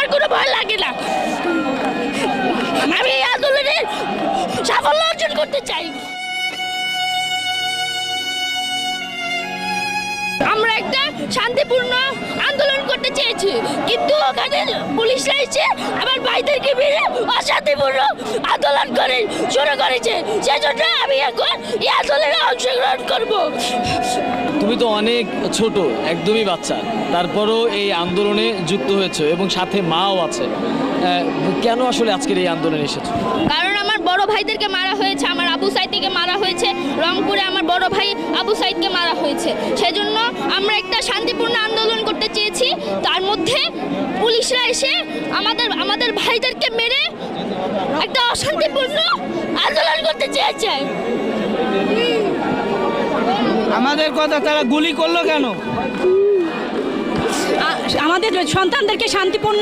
আমার কোনো ভয় লাগে না। আমি এই আন্দোলনের সাফল্য অর্জন করতে চাই। আমরা একটা শান্তিপূর্ণ আন্দোলন করতে চেয়েছি, কিন্তু ওখানে পুলিশরা এসে আমার ভাইদেরকে মেরে অশান্তিপূর্ণ আন্দোলন করে শুরু করেছে। সেজন্য আমি এখন এই আন্দোলনে অংশগ্রহণ করব। তুমি তো অনেক ছোট, একদমই বাচ্চা, তারপরও এই আন্দোলনে যুক্ত হয়েছো এবং সাথে মাও আছে। কেন আসলে আজকের এই আন্দোলনে এসেছো? কারণ আমার বড় ভাইদেরকে মারা হয়েছে, আমার আবু সাইদকে মারা হয়েছে, রংপুরে আমার বড় ভাই আবু সাইদকে মারা হয়েছে। সেজন্য আমরা একটা শান্তিপূর্ণ আন্দোলন করতে চেয়েছি, তার মধ্যে পুলিশরা এসে আমাদের ভাইদেরকে মেরে একটা অশান্তিপূর্ণ আন্দোলন করতে চেয়েছে। আমাদের কথা তারা গুলি করলো কেন? আমাদের সন্তানদেরকে শান্তিপূর্ণ